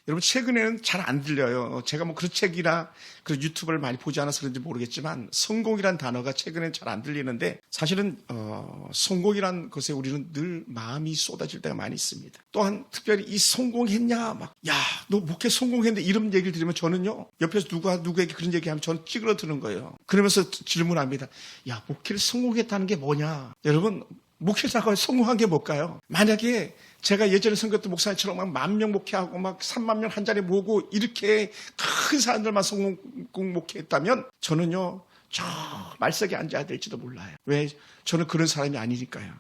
여러분 최근에는 잘 안 들려요. 제가 뭐 그런 책이나 그 유튜브를 많이 보지 않아서 그런지 모르겠지만 성공이란 단어가 최근에는 잘 안 들리는데 사실은 성공이란 것에 우리는 늘 마음이 쏟아질 때가 많이 있습니다. 또한 특별히 이 성공했냐 막 야 너 목회 성공했는데 이런 얘기를 들으면 저는요 옆에서 누구에게 그런 얘기하면 저는 찌그러드는 거예요. 그러면서 질문합니다. 야 목회를 성공했다는 게 뭐냐? 여러분 목회자가 성공한 게 뭘까요? 만약에 제가 예전에 선교했던 목사님처럼 막 10,000명 목회하고 막 30,000명 한 자리에 모으고 이렇게 큰 사람들만 성공 목회했다면 저는요 저 말석에 앉아야 될지도 몰라요. 왜? 저는 그런 사람이 아니니까요.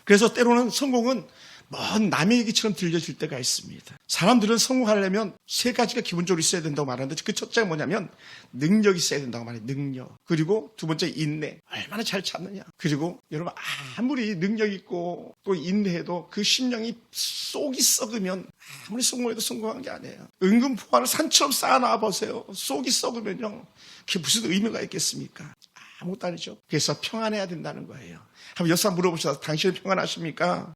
그래서 때로는 성공은 먼 남의 얘기처럼 들려질 때가 있습니다. 사람들은 성공하려면 3가지가 기본적으로 있어야 된다고 말하는데 그 첫째가 뭐냐면 능력이 있어야 된다고 말해요. 능력. 그리고 두 번째 인내. 얼마나 잘 참느냐. 그리고 여러분 아무리 능력 있고 또 인내해도 그 심령이 속이 썩으면 아무리 성공해도 성공한 게 아니에요. 은근 포화를 산처럼 쌓아놔 보세요. 속이 썩으면요. 그게 무슨 의미가 있겠습니까? 아무것도 아니죠. 그래서 평안해야 된다는 거예요. 한번 여사 물어보셔서 당신은 평안하십니까?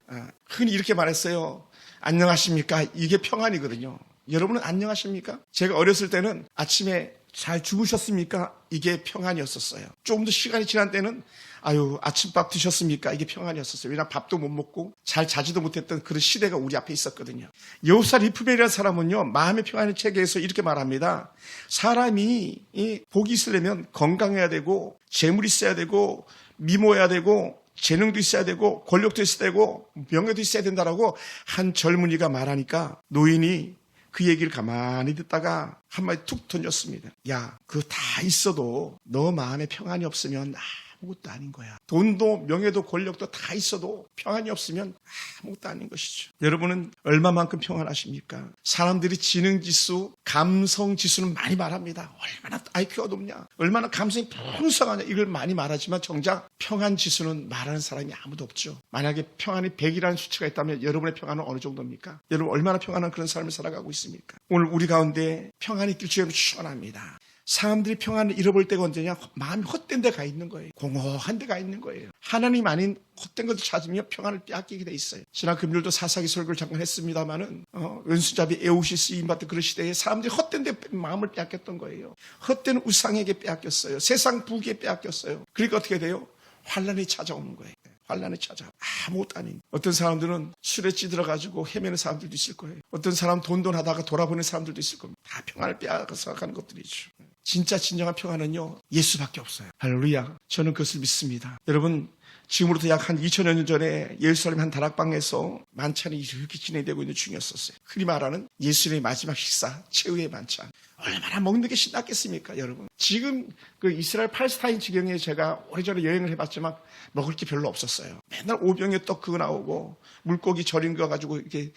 흔히 이렇게 말했어요. 안녕하십니까? 이게 평안이거든요. 여러분은 안녕하십니까? 제가 어렸을 때는 아침에 잘 주무셨습니까? 이게 평안이었었어요. 조금 더 시간이 지난 때는 아유 아침밥 드셨습니까? 이게 평안이었었어요. 왜냐하면 밥도 못 먹고 잘 자지도 못했던 그런 시대가 우리 앞에 있었거든요. 여호사 리프벨이라는 사람은요 마음의 평안의 책에서 이렇게 말합니다. 사람이 복이 있으려면 건강해야 되고 재물이 있어야 되고 미모해야 되고 재능도 있어야 되고 권력도 있어야 되고 명예도 있어야 된다라고 한 젊은이가 말하니까 노인이 그 얘기를 가만히 듣다가 한마디 툭 던졌습니다. 야, 그거 다 있어도 너 마음에 평안이 없으면 아무것도 아닌 거야. 돈도 명예도 권력도 다 있어도 평안이 없으면 아무것도 아닌 것이죠. 여러분은 얼마만큼 평안하십니까? 사람들이 지능지수, 감성지수는 많이 말합니다. 얼마나 IQ가 높냐, 얼마나 감성이 풍성하냐 이걸 많이 말하지만 정작 평안지수는 말하는 사람이 아무도 없죠. 만약에 평안이 100이라는 수치가 있다면 여러분의 평안은 어느 정도입니까? 여러분 얼마나 평안한 그런 삶을 살아가고 있습니까? 오늘 우리 가운데 평안이 있길 주여 축원합니다. 사람들이 평안을 잃어볼 때가 언제냐? 마음이 헛된 데 가 있는 거예요. 공허한 데 가 있는 거예요. 하나님 아닌 헛된 것을 찾으며 평안을 빼앗기게 돼 있어요. 지난 금요일도 사사기 설교를 잠깐 했습니다마는 왼수잡이 에웃이 쓰임받던 그런 시대에 사람들이 헛된 데 마음을 빼앗겼던 거예요. 헛된 우상에게 빼앗겼어요. 세상 부귀에 빼앗겼어요. 그러니까 어떻게 돼요? 환란이 찾아오는 거예요. 환란이 찾아. 아무것도 아닌. 어떤 사람들은 술에 찌들어가지고 헤매는 사람들도 있을 거예요. 어떤 사람 돈하다가 돌아보는 사람들도 있을 겁니다. 다 평안을 빼앗아서 가는 것들이죠. 진짜 진정한 평안은요 예수밖에 없어요. 할렐루야. 저는 그것을 믿습니다. 여러분 지금으로부터 약 한 2000여 년 전에 예루살렘 한 다락방에서 만찬이 이렇게 진행되고 있는 중이었었어요. 흔히 말하는 예수님의 마지막 식사, 최후의 만찬. 얼마나 먹는 게 신났겠습니까, 여러분? 지금 그 이스라엘 팔레스타인 지경에 제가 오래전에 여행을 해봤지만 먹을 게 별로 없었어요. 맨날 오병에 떡 그거 나오고 물고기 절인 거 가지고 이렇게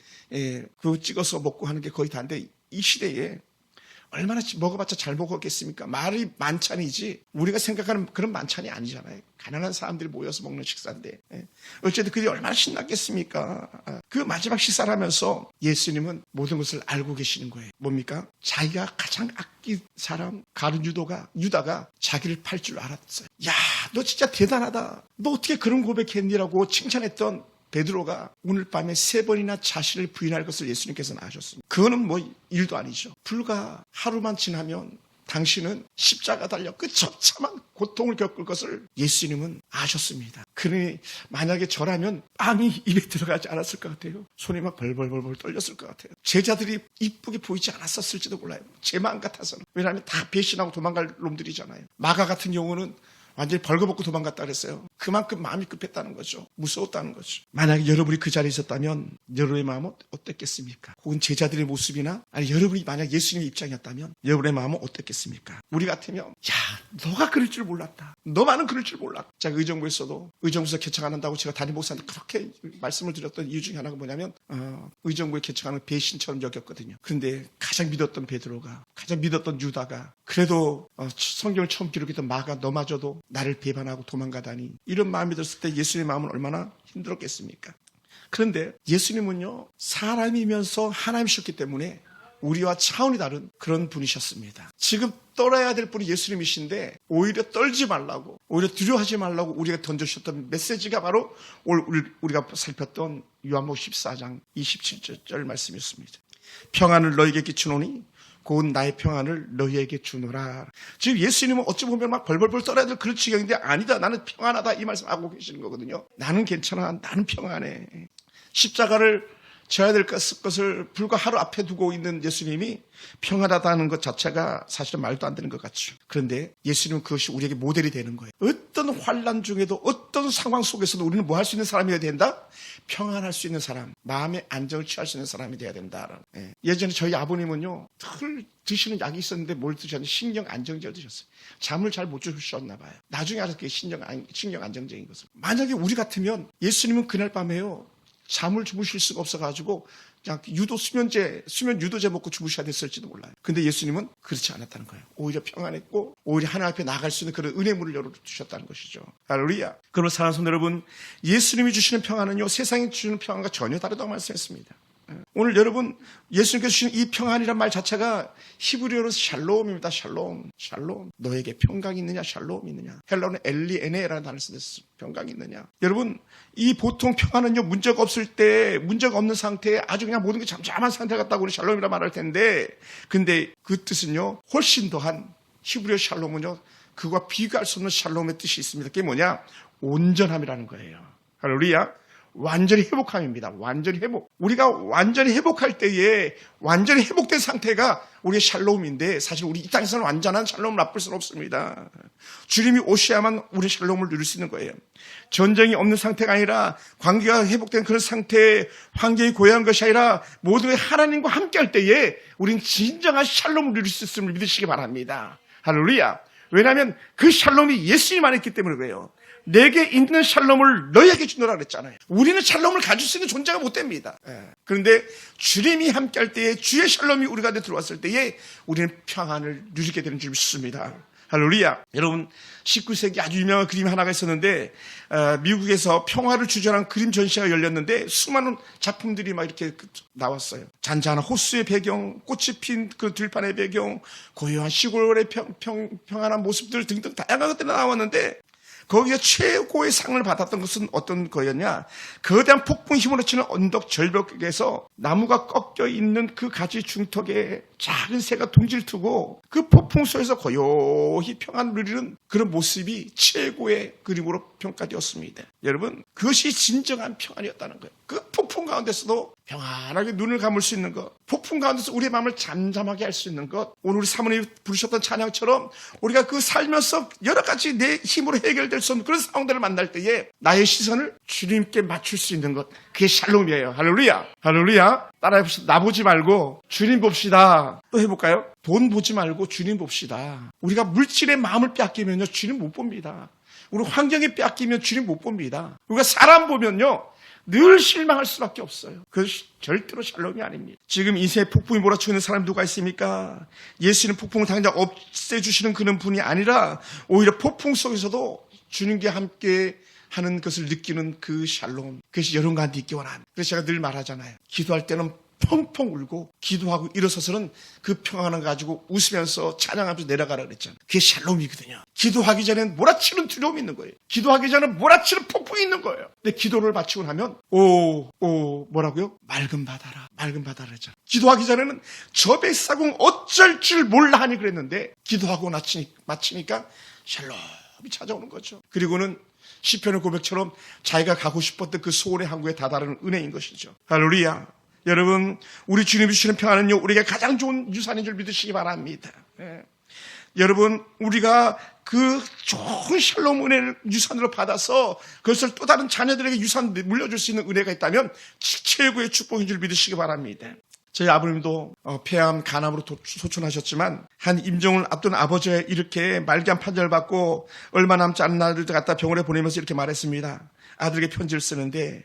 그거 찍어서 먹고 하는 게 거의 다인데 이 시대에 얼마나 먹어봤자 잘 먹었겠습니까? 말이 만찬이지 우리가 생각하는 그런 만찬이 아니잖아요. 가난한 사람들이 모여서 먹는 식사인데 어쨌든 그게 얼마나 신났겠습니까? 그 마지막 식사를 하면서 예수님은 모든 것을 알고 계시는 거예요. 뭡니까? 자기가 가장 아낀 사람 가룟 유다가 자기를 팔 줄 알았어요. 야, 너 진짜 대단하다. 너 어떻게 그런 고백했니라고 칭찬했던 베드로가 오늘 밤에 3번이나 자신을 부인할 것을 예수님께서는 아셨습니다. 그거는 뭐 일도 아니죠. 불과 하루만 지나면 당신은 십자가 달려 그 처참한 고통을 겪을 것을 예수님은 아셨습니다. 그러니 만약에 저라면 빵이 입에 들어가지 않았을 것 같아요. 손이 막 벌벌벌 떨렸을 것 같아요. 제자들이 이쁘게 보이지 않았었을지도 몰라요. 제 마음 같아서는. 왜냐하면 다 배신하고 도망갈 놈들이잖아요. 마가 같은 경우는 완전히 벌거벗고 도망갔다 그랬어요. 그만큼 마음이 급했다는 거죠. 무서웠다는 거죠. 만약에 여러분이 그 자리에 있었다면 여러분의 마음은 어땠겠습니까? 혹은 제자들의 모습이나 아니 여러분이 만약 예수님의 입장이었다면 여러분의 마음은 어땠겠습니까? 우리 같으면 야 너가 그럴 줄 몰랐다. 너만은 그럴 줄 몰랐다. 제가 의정부에서 개척 안 한다고 제가 담임 목사한테 그렇게 말씀을 드렸던 이유 중에 하나가 뭐냐면 의정부에 개척하는 배신처럼 여겼거든요. 그런데 가장 믿었던 베드로가 가장 믿었던 유다가 그래도 성경을 처음 기록했던 마가 너마저도 나를 배반하고 도망가다니 이런 마음이 들었을 때 예수님의 마음은 얼마나 힘들었겠습니까? 그런데 예수님은요 사람이면서 하나님이셨기 때문에 우리와 차원이 다른 그런 분이셨습니다. 지금 떨어야 될 분이 예수님이신데 오히려 떨지 말라고 오히려 두려워하지 말라고 우리가 던져주셨던 메시지가 바로 우리가 살폈던 요한복음 14장 27절 말씀이었습니다. 평안을 너에게 끼치노니 곧 나의 평안을 너희에게 주노라. 지금 예수님은 어찌 보면 막 벌벌벌 떨어야 될 그런 지경인데 아니다. 나는 평안하다 이 말씀하고 계시는 거거든요. 나는 괜찮아. 나는 평안해. 십자가를 져야 될 것을 불과 하루 앞에 두고 있는 예수님이 평안하다는 것 자체가 사실은 말도 안 되는 것 같죠. 그런데 예수님은 그것이 우리에게 모델이 되는 거예요. 어떤 환난 중에도 어떤 상황 속에서도 우리는 뭐 할 수 있는 사람이 되어야 된다? 평안할 수 있는 사람, 마음의 안정을 취할 수 있는 사람이 되어야 된다. 예전에 저희 아버님은요, 늘 드시는 약이 있었는데 뭘 드셨는지 신경 안정제를 드셨어요. 잠을 잘 못 주셨나 봐요. 나중에 알아서 그게 신경 안정제인 것을. 만약에 우리 같으면 예수님은 그날 밤에요, 잠을 주무실 수가 없어가지고 그냥 수면 유도제 먹고 주무셔야 됐을지도 몰라요. 근데 예수님은 그렇지 않았다는 거예요. 오히려 평안했고 오히려 하나님 앞에 나갈 수 있는 그런 은혜물을 열어주셨다는 것이죠. 할렐루야. 그러면 사랑하는 성도 여러분, 예수님이 주시는 평안은요, 세상이 주시는 평안과 전혀 다르다고 말씀했습니다. 오늘 여러분, 예수님께서 주신 이 평안이란 말 자체가 히브리어로 샬롬입니다. 샬롬. 너에게 평강이 있느냐? 샬롬이 있느냐? 헬라어는 엘리에네라는 단어를 쓰듯이 평강이 있느냐? 여러분, 이 보통 평안은요, 문제가 없을 때, 문제가 없는 상태에 아주 그냥 모든 게 잠잠한 상태 같다고 우리 샬롬이라 말할 텐데, 근데 그 뜻은요, 훨씬 더한 히브리어 샬롬은요, 그와 비교할 수 없는 샬롬의 뜻이 있습니다. 그게 뭐냐? 온전함이라는 거예요. 할렐루야. 완전히 회복함입니다. 완전히 회복. 우리가 완전히 회복할 때에 완전히 회복된 상태가 우리의 샬롬인데 사실 우리 이 땅에서는 완전한 샬롬을 맛볼 수는 없습니다. 주님이 오셔야만 우리의 샬롬을 누릴 수 있는 거예요. 전쟁이 없는 상태가 아니라 관계가 회복된 그런 상태에 환경이 고요한 것이 아니라 모든 게 하나님과 함께 할 때에 우리는 진정한 샬롬을 누릴 수 있음을 믿으시기 바랍니다. 할렐루야. 왜냐하면 그 샬롬이 예수님 안에 있기 때문에 그래요. 내게 있는 샬롬을 너희에게 주노라 그랬잖아요. 우리는 샬롬을 가질 수 있는 존재가 못 됩니다. 그런데 주님이 함께 할 때에 주의 샬롬이 우리 가운데 들어왔을 때에 우리는 평안을 누리게 되는 줄 믿습니다. 할렐루야. 여러분, 19세기 아주 유명한 그림 하나가 있었는데 미국에서 평화를 주제한 그림 전시회가 열렸는데 수많은 작품들이 막 이렇게 나왔어요. 잔잔한 호수의 배경, 꽃이 핀 그 들판의 배경, 고요한 시골의 평안한 모습들 등등 다양한 것들이 나왔는데 거기에 최고의 상을 받았던 것은 어떤 거였냐? 거대한 폭풍 힘으로 치는 언덕 절벽에서 나무가 꺾여 있는 그 가지 중턱에 작은 새가 둥지를 트고 그 폭풍 속에서 고요히 평안을 누리는 그런 모습이 최고의 그림으로 평가되었습니다. 여러분, 그것이 진정한 평안이었다는 거예요. 그 폭풍 가운데서도 평안하게 눈을 감을 수 있는 것, 폭풍 가운데서 우리의 마음을 잠잠하게 할 수 있는 것, 오늘 우리 사모님이 부르셨던 찬양처럼 우리가 그 살면서 여러 가지 내 힘으로 해결될 수 없는 그런 상황들을 만날 때에 나의 시선을 주님께 맞출 수 있는 것, 그게 샬롬이에요. 할렐루야. 할렐루야. 따라해봅시다. 나 보지 말고 주님 봅시다. 또 해볼까요? 돈 보지 말고 주님 봅시다. 우리가 물질의 마음을 빼앗기면요, 주님 못 봅니다. 우리 환경에 빼앗기면 주님 못 봅니다. 우리가 사람 보면요, 늘 실망할 수밖에 없어요. 그것이 절대로 샬롬이 아닙니다. 지금 이 새 폭풍이 몰아치고 있는 사람이 누가 있습니까? 예수는 폭풍을 당장 없애주시는 그런 분이 아니라 오히려 폭풍 속에서도 주님과 함께 하는 것을 느끼는 그 샬롬, 그것이 여러분과 함께 있기 원합니다. 그래서 제가 늘 말하잖아요. 기도할 때는 펑펑 울고 기도하고 일어서서는 그 평안을 가지고 웃으면서 찬양하면서 내려가라 그랬잖아요. 그게 샬롬이거든요. 기도하기 전에는 몰아치는 두려움이 있는 거예요. 기도하기 전에는 몰아치는 폭풍이 있는 거예요. 근데 기도를 마치고 나면 뭐라고요? 맑은 바다라 했잖아요. 기도하기 전에는 저 뱃사공 어쩔 줄 몰라 하니 그랬는데 기도하고 마치니까 샬롬이 찾아오는 거죠. 그리고는 시편의 고백처럼 자기가 가고 싶었던 그 소원의 항구에 다다르는 은혜인 것이죠. 할렐루야. 여러분, 우리 주님이 주시는 평안은요, 우리에게 가장 좋은 유산인 줄 믿으시기 바랍니다. 여러분, 우리가 그 좋은 샬롬 은혜를 유산으로 받아서 그것을 또 다른 자녀들에게 유산 물려줄 수 있는 은혜가 있다면 최고의 축복인 줄 믿으시기 바랍니다. 저희 아버님도 폐암, 간암으로 소천하셨지만 한 임종을 앞둔 아버지가 이렇게 말기암 판정을 받고 얼마 남지 않은 날을 갖다 병원에 보내면서 이렇게 말했습니다. 아들에게 편지를 쓰는데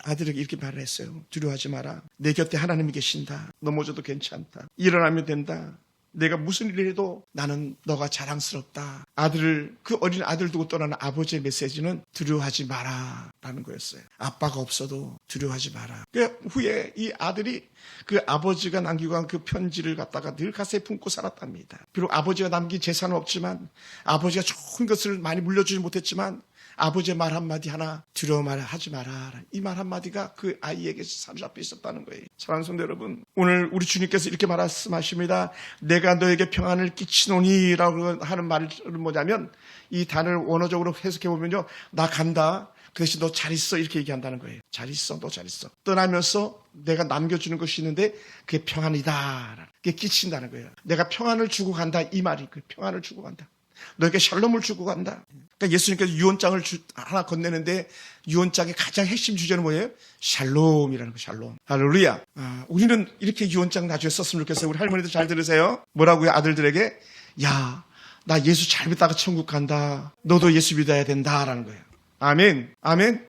아들에게 이렇게 말을 했어요. 두려워하지 마라. 내 곁에 하나님이 계신다. 넘어져도 괜찮다. 일어나면 된다. 내가 무슨 일을 해도 나는 너가 자랑스럽다. 그 어린 아들 두고 떠나는 아버지의 메시지는 두려워하지 마라 라는 거였어요. 아빠가 없어도 두려워하지 마라. 그 후에 이 아들이 그 아버지가 남기고 간 그 편지를 갖다가 늘 가슴에 품고 살았답니다. 비록 아버지가 남긴 재산은 없지만 아버지가 좋은 것을 많이 물려주지 못했지만 아버지의 말 한마디 하나 두려워 하지 마라. 이 말 한마디가 그 아이에게 사로잡혀 있었다는 거예요. 사랑하는 성도 여러분, 오늘 우리 주님께서 이렇게 말씀하십니다. 내가 너에게 평안을 끼치노니 라고 하는 말은 뭐냐면, 이 단어를 원어적으로 해석해 보면요, 나 간다, 그 대신 너 잘 있어, 이렇게 얘기한다는 거예요. 잘 있어, 너 잘 있어. 떠나면서 내가 남겨주는 것이 있는데 그게 평안이다, 그게 끼친다는 거예요. 내가 평안을 주고 간다, 이 말이 그 평안을 주고 간다. 너에게 샬롬을 주고 간다. 그러니까 예수님께서 유언장을 하나 건네는데, 유언장의 가장 핵심 주제는 뭐예요? 샬롬이라는 거, 샬롬. 할렐루야. 우리는 이렇게 유언장 나중에 썼으면 좋겠어요. 우리 할머니도 잘 들으세요. 뭐라고요? 아들들에게, 야, 나 예수 잘 믿다가 천국 간다. 너도 예수 믿어야 된다라는 거예요. 아멘, 아멘.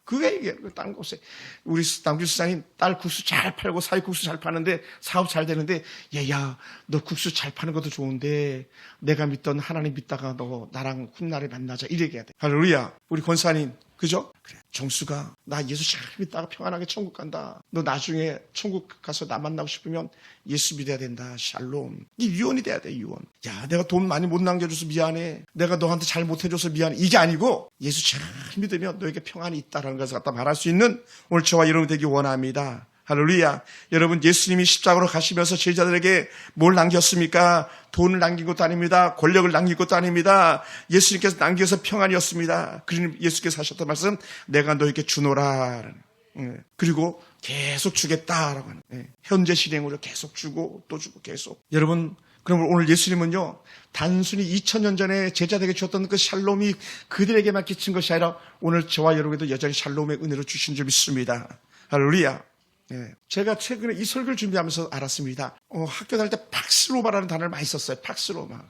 그게 이게 다른 곳에 우리 남규수사님 딸 국수 잘 팔고 사위 국수 잘 파는데 사업 잘 되는데, 얘야, 너 국수 잘 파는 것도 좋은데 내가 믿던 하나님 믿다가 너 나랑 훗날에 만나자, 이래 얘기해야 돼. 할렐루야. 우리 권사님, 그죠? 그래. 정수가 나 예수 잘 믿다가 평안하게 천국 간다. 너 나중에 천국 가서 나 만나고 싶으면 예수 믿어야 된다. 샬롬. 이 유언이 돼야 돼, 유언. 야, 내가 돈 많이 못 남겨줘서 미안해. 내가 너한테 잘 못해줘서 미안해. 이게 아니고 예수 잘 믿으면 너에게 평안이 있다라는 것을 갖다 말할 수 있는 오늘 저와 여러분 되기 원합니다. 할렐루야. 여러분, 예수님이 십자가로 가시면서 제자들에게 뭘 남겼습니까? 돈을 남긴 것도 아닙니다. 권력을 남긴 것도 아닙니다. 예수님께서 남겨서 평안이었습니다. 그러니 예수께서 하셨던 말씀, 내가 너에게 주노라. 그리고 계속 주겠다라고 하는, 현재 실행으로 계속 주고 또 주고 계속. 여러분, 그럼 오늘 예수님은요, 단순히 2000년 전에 제자들에게 주었던 그 샬롬이 그들에게만 끼친 것이 아니라 오늘 저와 여러분에게도 여전히 샬롬의 은혜로 주신 줄 믿습니다. 할렐루야. 제가 최근에 이 설교를 준비하면서 알았습니다. 학교 다닐 때 팍스로마라는 단어를 많이 썼어요. 팍스로마.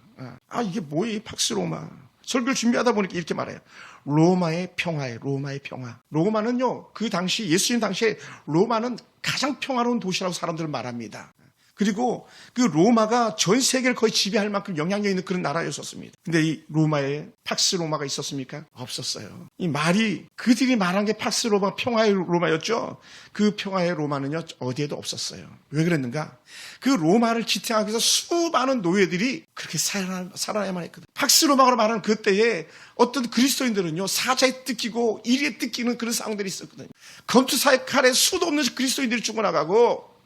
이게 뭐예요, 팍스로마? 설교를 준비하다 보니까 이렇게 말해요. 로마의 평화예요. 로마의 평화. 로마는요, 그 당시, 예수님 당시에 로마는 가장 평화로운 도시라고 사람들은 말합니다. 그리고 그 로마가 전 세계를 거의 지배할 만큼 영향력 있는 그런 나라였었습니다. 근데 이 로마에 팍스 로마가 있었습니까? 없었어요. 이 말이, 그들이 말한 게 팍스 로마, 평화의 로마였죠. 그 평화의 로마는요, 어디에도 없었어요. 왜 그랬는가? 그 로마를 지탱하기 위해서 수많은 노예들이 그렇게 살아야만 했거든. 팍스 로마로 말하는 그때에 어떤 그리스도인들은요, 사자에 뜯기고 이리에 뜯기는 그런 상황들이 있었거든요. 검투사의 칼에 수도 없는 그리스도인들이 죽어나가고,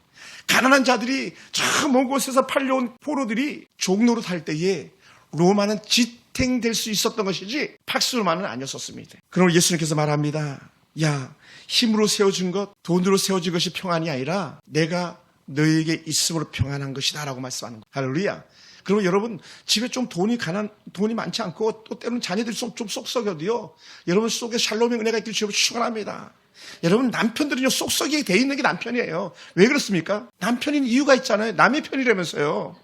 가난한 자들이 저 먼 곳에서 팔려온 포로들이 종로로 탈 때에 로마는 지탱될 수 있었던 것이지 팍스 로마는 아니었었습니다. 그럼 예수님께서 말합니다. 야, 힘으로 세워진 것, 돈으로 세워진 것이 평안이 아니라 내가 너에게 있음으로 평안한 것이다 라고 말씀하는 거예요. 할렐루야. 그럼 여러분, 집에 좀 돈이 많지 않고 또 때로는 자녀들이 좀 쏙썩여도요, 여러분 속에 샬롬의 은혜가 있길 주여 축원합니다. 여러분, 남편들은요, 쏙쏙이 돼 있는 게 남편이에요. 왜 그렇습니까? 남편인 이유가 있잖아요. 남의 편이라면서요.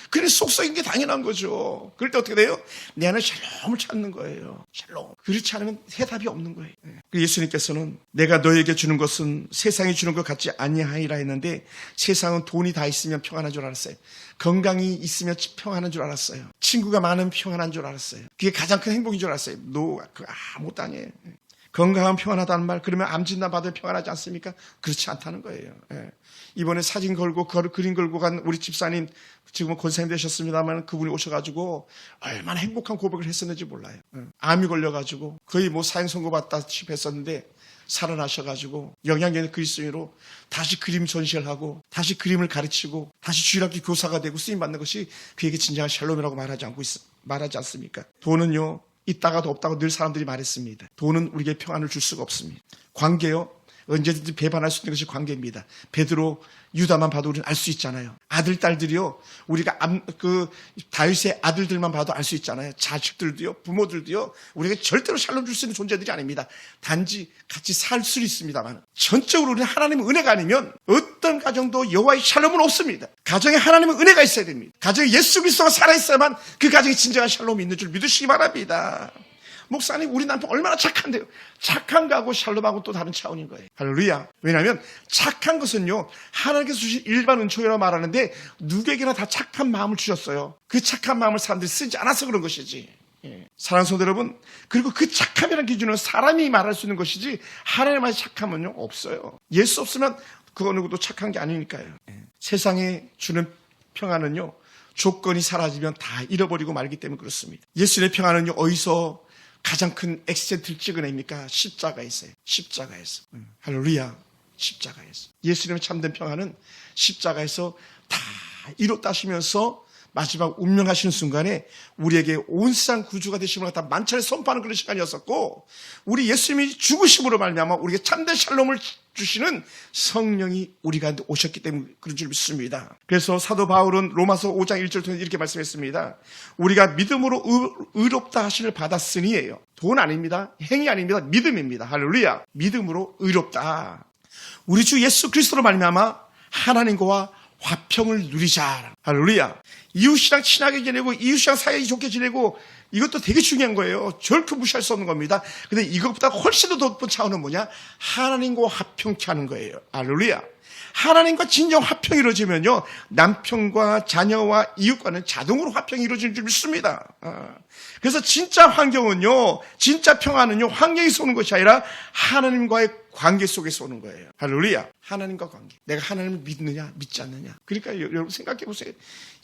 그래, 쏙쏙인 게 당연한 거죠. 그럴 때 어떻게 돼요? 내 안에 샬롬을 찾는 거예요. 샬롬. 그렇지 않으면 해답이 없는 거예요. 예수님께서는 내가 너에게 주는 것은 세상이 주는 것 같지 아니하리라 했는데, 세상은 돈이 다 있으면 평안한 줄 알았어요. 건강이 있으면 평안한 줄 알았어요. 친구가 많으면 평안한 줄 알았어요. 그게 가장 큰 행복인 줄 알았어요. 아무것도 아니에요. 건강하면 평안하다는 말, 그러면 암 진단 받으면 평안하지 않습니까? 그렇지 않다는 거예요. 이번에 사진 걸고 그림 걸고 간 우리 집사님, 지금은 권사님 되셨습니다만 그분이 오셔가지고 얼마나 행복한 고백을 했었는지 몰라요. 암이 걸려가지고 거의 사형 선고받다시피 했었는데 살아나셔가지고 영향력 있는 그리스도인으로 다시 그림 전시를 하고 다시 그림을 가르치고 다시 주일학교 교사가 되고 쓰임받는 것이 그에게 진정한 샬롬이라고 말하지 않습니까? 돈은요, 있다가도 없다고 늘 사람들이 말했습니다. 돈은 우리에게 평안을 줄 수가 없습니다. 관계요, 언제든지 배반할 수 있는 것이 관계입니다. 베드로, 유다만 봐도 우리는 알 수 있잖아요. 아들, 딸들이요, 우리가 다윗의 아들들만 봐도 알 수 있잖아요. 자식들도요, 부모들도요, 우리에게 절대로 샬롬 줄 수 있는 존재들이 아닙니다. 단지 같이 살 수 있습니다만, 전적으로 우리는 하나님의 은혜가 아니면 어떤 가정도 여호와의 샬롬은 없습니다. 가정에 하나님의 은혜가 있어야 됩니다. 가정에 예수 그리스도가 살아있어야만 그 가정에 진정한 샬롬이 있는 줄 믿으시기 바랍니다. 목사님, 우리 남편 얼마나 착한데요. 착한 거하고 샬롬하고 또 다른 차원인 거예요. 할렐루야. 왜냐하면 착한 것은요, 하나님께서 주신 일반 은총이라고 말하는데 누구에게나 다 착한 마음을 주셨어요. 그 착한 마음을 사람들이 쓰지 않아서 그런 것이지. 사랑하는 성도 여러분, 그리고 그 착함이라는 기준은 사람이 말할 수 있는 것이지 하나님의 착함은요, 없어요. 예수 없으면 그 어느 것도 착한 게 아니니까요. 세상에 주는 평안은요, 조건이 사라지면 다 잃어버리고 말기 때문에 그렇습니다. 예수의 평안은요, 어디서 가장 큰 액센트를 찍어냅니까? 십자가에서요. 십자가에서. 할렐루야. 십자가에서. 예수님의 참된 평화는 십자가에서 다 이뤘다 하시면서 마지막 운명하시는 순간에 우리에게 온 세상 구주가 되심을 다 만찬에 선포하는 그런 시간이었었고, 우리 예수님이 죽으심으로 말미암아 우리에게 참된 샬롬을 주시는 성령이 우리 가운데 오셨기 때문에 그런 줄 믿습니다. 그래서 사도 바울은 로마서 5장 1절 통해 이렇게 말씀했습니다. 우리가 믿음으로 의롭다 하심을 받았으니예요. 돈 아닙니다. 행위 아닙니다. 믿음입니다. 할렐루야. 믿음으로 의롭다. 우리 주 예수 그리스도로 말미암아 하나님과 화평을 누리자. 할렐루야. 이웃이랑 친하게 지내고 이웃이랑 사이 좋게 지내고 이것도 되게 중요한 거예요. 절대 무시할 수 없는 겁니다. 근데 이것보다 훨씬 더 높은 차원은 뭐냐? 하나님과 화평케 하는 거예요. 할렐루야. 하나님과 진정 화평이 이루어지면요, 남편과 자녀와 이웃과는 자동으로 화평이 이루어지는 줄 믿습니다. 그래서 진짜 환경은요, 진짜 평화는요, 환경에서 오는 것이 아니라 하나님과의 관계 속에서 오는 거예요. 할렐루야. 하나님과 관계. 내가 하나님을 믿느냐 믿지 않느냐. 그러니까 여러분 생각해 보세요.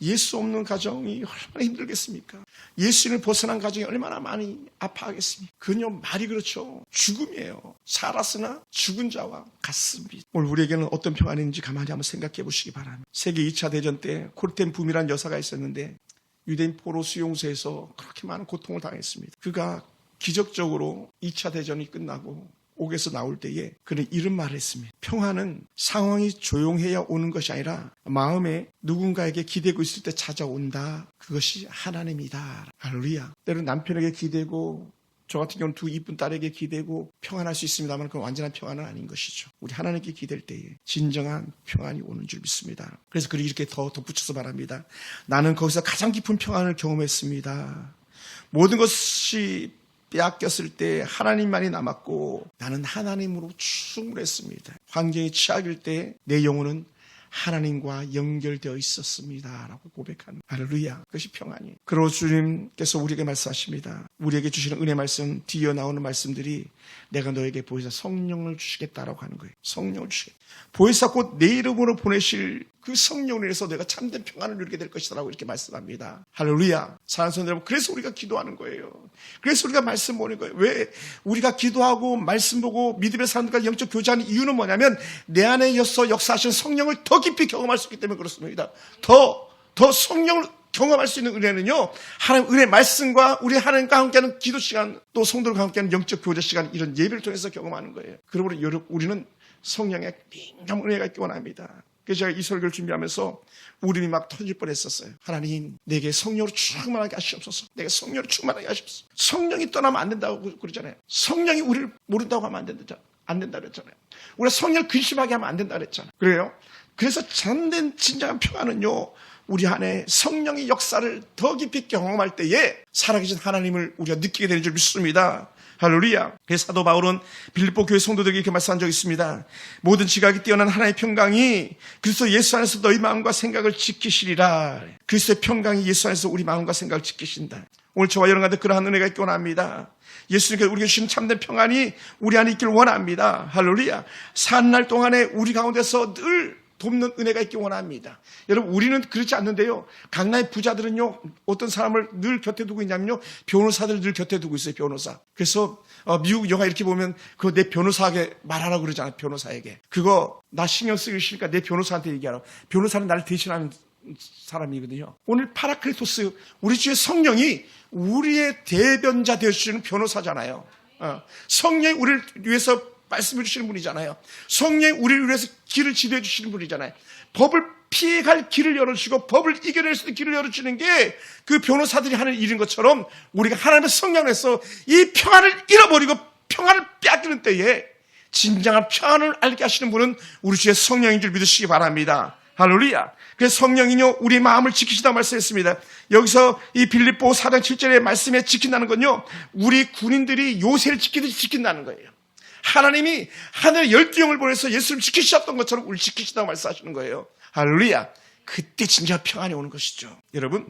예수 없는 가정이 얼마나 힘들겠습니까? 예수님을 벗어난 가정이 얼마나 많이 아파하겠습니까? 그녀 말이 그렇죠. 죽음이에요. 살았으나 죽은 자와 같습니다. 오늘 우리에게는 어떤 평안이 있는지 가만히 한번 생각해 보시기 바랍니다. 세계 2차 대전 때 콜텐 붐이라는 여사가 있었는데 유대인 포로 수용소에서 그렇게 많은 고통을 당했습니다. 그가 기적적으로 2차 대전이 끝나고 옥에서 나올 때에 그는 이런 말을 했습니다. 평화는 상황이 조용해야 오는 것이 아니라 마음에 누군가에게 기대고 있을 때 찾아온다. 그것이 하나님이다. 할렐루야. 때로는 남편에게 기대고 저 같은 경우는 두 이쁜 딸에게 기대고 평안할 수 있습니다만 그건 완전한 평안은 아닌 것이죠. 우리 하나님께 기댈 때에 진정한 평안이 오는 줄 믿습니다. 그래서 그를 이렇게 더 덧붙여서 말합니다. 나는 거기서 가장 깊은 평안을 경험했습니다. 모든 것이 빼앗겼을 때 하나님만이 남았고 나는 하나님으로 충분했습니다. 환경이 최악일 때 내 영혼은 하나님과 연결되어 있었습니다. 라고 고백하는 할렐루야. 그것이 평안이에요. 그러고 주님께서 우리에게 말씀하십니다. 우리에게 주시는 은혜 말씀 뒤에 나오는 말씀들이 내가 너에게 보혜사 성령을 주시겠다라고 하는 거예요. 성령을 주시겠다. 보혜사 곧 내 이름으로 보내실 그 성령을 인해서 내가 참된 평안을 누리게 될 것이다 라고 이렇게 말씀합니다. 할렐루야. 사랑하는 성도 여러분, 그래서 우리가 기도하는 거예요. 그래서 우리가 말씀 보는 거예요. 왜 우리가 기도하고 말씀 보고 믿음의 사람들과 영적 교제하는 이유는 뭐냐면 내 안에 역사하시는 성령을 더 깊이 경험할 수 있기 때문에 그렇습니다. 더 성령을 경험할 수 있는 은혜는요, 하나님 은혜 말씀과 우리 하나님과 함께하는 기도 시간, 또 성도들과 함께하는 영적 교제 시간, 이런 예배를 통해서 경험하는 거예요. 그러므로 우리는 성령의 민감한 은혜가 있기 원합니다. 그래서 제가 이 설교를 준비하면서 울음이 막 터질 뻔했었어요. 하나님, 내게 성령으로 충만하게 하시옵소서. 내게 성령으로 충만하게 하시옵소서. 성령이 떠나면 안 된다고 그러잖아요. 성령이 우리를 모른다고 하면 안 된다 그랬잖아요. 우리가 성령을 근심하게 하면 안 된다 그랬잖아요. 그래요? 그래서 참된 진정한 평안은요, 우리 안에 성령의 역사를 더 깊이 경험할 때에 살아계신 하나님을 우리가 느끼게 되는 줄 믿습니다. 할렐루야. 그래서 사도 바울은 빌립보 교회 성도들에게 이렇게 말씀한 적이 있습니다. 모든 지각이 뛰어난 하나님의 평강이 그리스도 예수 안에서 너희 마음과 생각을 지키시리라. 그리스도의 평강이 예수 안에서 우리 마음과 생각을 지키신다. 오늘 저와 여러분 가운데 그러한 은혜가 있기 원합니다. 예수님께서 우리에게 주신 참된 평안이 우리 안에 있길 원합니다. 할렐루야. 사는 날 동안에 우리 가운데서 늘 돕는 은혜가 있기 원합니다. 여러분, 우리는 그렇지 않는데요. 강남의 부자들은요, 어떤 사람을 늘 곁에 두고 있냐면요, 변호사들 늘 곁에 두고 있어요. 변호사. 그래서 미국 영화 이렇게 보면 그거 내 변호사에게 말하라고 그러잖아요. 변호사에게. 그거 나 신경 쓰기 싫으니까 내 변호사한테 얘기하라고. 변호사는 나를 대신하는 사람이거든요. 오늘 파라클리토스, 우리 주의 성령이 우리의 대변자 되어주시는 변호사잖아요. 성령이 우리를 위해서 말씀해 주시는 분이잖아요. 성령이 우리를 위해서 길을 지도해 주시는 분이잖아요. 법을 피해갈 길을 열어주시고 법을 이겨낼 수 있는 길을 열어주는 게 그 변호사들이 하는 일인 것처럼 우리가 하나님의 성령에서 이 평안을 잃어버리고 평안을 빼앗기는 때에 진정한 평안을 알게 하시는 분은 우리 주의 성령인 줄 믿으시기 바랍니다. 할렐루야. 그래서 성령이요 우리 마음을 지키시다 말씀했습니다. 여기서 이 빌립보 4장 7절의 말씀에 지킨다는 건요, 우리 군인들이 요새를 지키듯이 지킨다는 거예요. 하나님이 하늘의 12영을 보내서 예수를 지키셨던 것처럼 우리를 지키시다고 말씀하시는 거예요. 할렐루야. 그때 진짜 평안이 오는 것이죠. 여러분,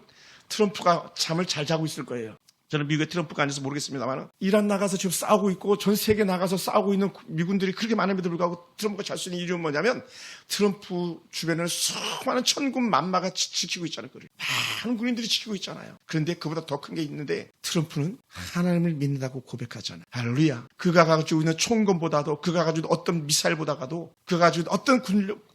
트럼프가 잠을 잘 자고 있을 거예요. 저는 미국에 트럼프가 앉아서 모르겠습니다만 이란 나가서 지금 싸우고 있고 전 세계 나가서 싸우고 있는 미군들이 그렇게 많음에도 불구하고 트럼프가 잘 수 있는 이유는 뭐냐면 트럼프 주변을 수많은 천군 만마가 지키고 있잖아요. 많은 군인들이 지키고 있잖아요. 그런데 그보다 더 큰 게 있는데 트럼프는 하나님을 믿는다고 고백하잖아요. 할렐루야. 그가 가지고 있는 총검보다도, 그가 가지고 있는 어떤 미사일보다가도, 그가 가지고 있는 어떤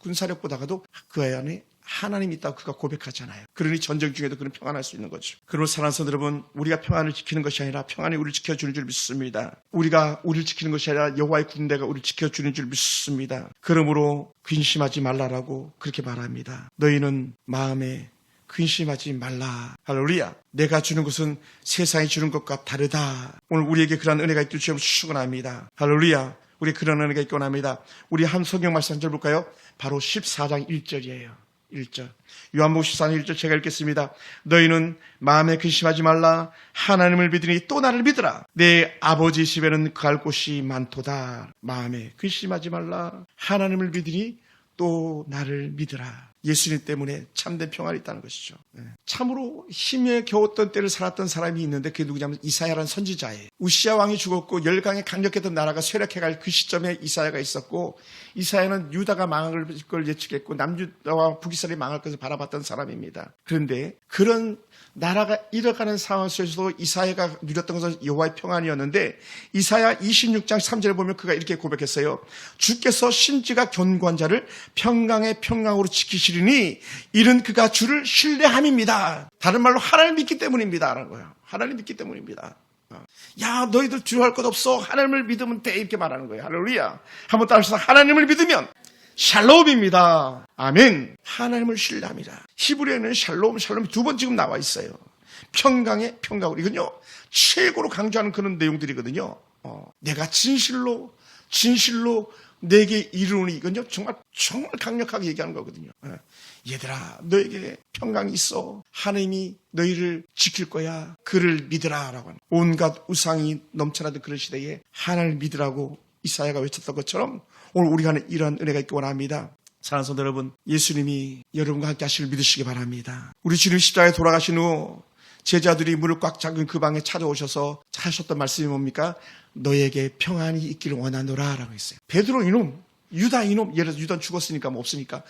군사력보다가도 그 안에 하나님이 있다고 그가 고백하잖아요. 그러니 전쟁 중에도 그는 평안할 수 있는 거죠. 그러므로 사랑하는 성도 여러분, 우리가 평안을 지키는 것이 아니라 평안이 우리를 지켜주는 줄 믿습니다. 우리가 우리를 지키는 것이 아니라 여호와의 군대가 우리를 지켜주는 줄 믿습니다. 그러므로 근심하지 말라라고 그렇게 말합니다. 너희는 마음에 근심하지 말라. 할렐루야. 내가 주는 것은 세상이 주는 것과 다르다. 오늘 우리에게 그런 은혜가 있길 주여 축원합니다. 할렐루야. 우리 그런 은혜가 있기 원합니다. 우리 한 성경 말씀 한 절 볼까요? 바로 14장 1절이에요. 1절. 요한복음 14장 1절 제가 읽겠습니다. 너희는 마음에 근심하지 말라. 하나님을 믿으니 또 나를 믿으라. 내 아버지 집에는 갈 곳이 많도다. 마음에 근심하지 말라. 하나님을 믿으니 또 나를 믿으라. 예수님 때문에 참된 평안이 있다는 것이죠. 참으로 힘에 겨웠던 때를 살았던 사람이 있는데 그게 누구냐면 이사야라는 선지자예요. 우시야 왕이 죽었고 열강에 강력했던 나라가 쇠락해갈 그 시점에 이사야가 있었고, 이사야는 유다가 망할 걸 예측했고 남유다와 북이스라엘이 망할 것을 바라봤던 사람입니다. 그런데 그런 나라가 잃어가는 상황 속에서도 이사야가 누렸던 것은 여호와의 평안이었는데, 이사야 26장 3절에 보면 그가 이렇게 고백했어요. 주께서 신지가 견고한 자를 평강의 평강으로 지키시리니 이는 그가 주를 신뢰함입니다. 다른 말로 하나님을 믿기 때문입니다 라는 거예요. 하나님을 믿기 때문입니다. 야, 너희들 두려워할 것 없어. 하나님을 믿으면 돼. 이렇게 말하는 거예요. 할렐루야. 한번 따라서 하나님을 믿으면 샬롬입니다. 아멘. 하나님을 신뢰합니다. 히브리어에는 샬롬이 두 번 지금 나와 있어요. 평강의 평강으로. 이건요, 최고로 강조하는 그런 내용들이거든요. 내가 진실로 내게 이르노니, 이건요, 정말 강력하게 얘기하는 거거든요. 얘들아, 너에게 평강이 있어. 하나님이 너희를 지킬 거야. 그를 믿으라. 라고 하는, 온갖 우상이 넘쳐나던 그런 시대에 하나님을 믿으라고 이사야가 외쳤던 것처럼 오늘 우리가 하는 이런 은혜가 있기 원합니다. 사랑하는 성도 여러분, 예수님이 여러분과 함께 하시길 믿으시기 바랍니다. 우리 주님 십자가에 돌아가신 후 제자들이 문을 꽉 잠근 그 방에 찾아오셔서 하셨던 말씀이 뭡니까? 너에게 평안이 있기를 원하노라 라고 했어요. 베드로 이놈, 유다 이놈, 예를 들어서 유다는 죽었으니까 뭐 없으니까,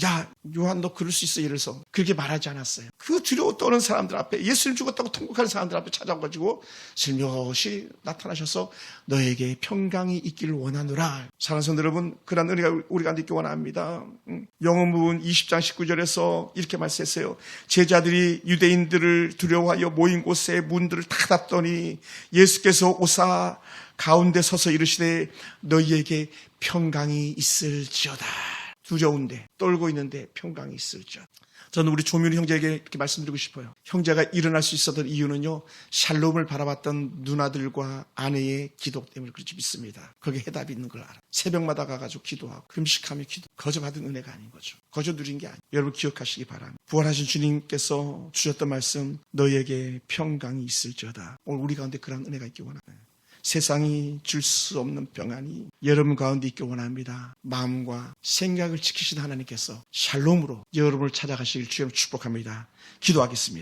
야, 요한 너 그럴 수 있어. 예를 들어서 그렇게 말하지 않았어요. 그 두려워 떠는 사람들 앞에, 예수님 죽었다고 통곡하는 사람들 앞에 찾아와가지고 슬며시 나타나셔서 너에게 평강이 있기를 원하노라. 사랑하는 성도 여러분, 그런 은혜가 우리 가운데 있기 원합니다. 영어 부분 20장 19절에서 이렇게 말씀했어요. 제자들이 유대인들을 두려워하여 모인 곳에 문들을 다 닫더니 예수께서 오사 가운데 서서 이르시되 너희에게 평강이 있을지어다. 두려운데, 떨고 있는데 평강이 있을지어다. 저는 우리 조민우 형제에게 이렇게 말씀드리고 싶어요. 형제가 일어날 수 있었던 이유는요, 샬롬을 바라봤던 누나들과 아내의 기도 때문에 그렇지 믿습니다. 거기에 해답이 있는 걸 알아요. 새벽마다 가가지고 기도하고 금식하며 기도. 거저 받은 은혜가 아닌 거죠. 거저 누린 게 아니에요. 여러분 기억하시기 바랍니다. 부활하신 주님께서 주셨던 말씀, 너희에게 평강이 있을지어다. 오늘 우리 가운데 그런 은혜가 있기 원합니다. 세상이 줄 수 없는 평안이 여러분 가운데 있기 원합니다. 마음과 생각을 지키신 하나님께서 샬롬으로 여러분을 찾아가시길 주여 축복합니다. 기도하겠습니다.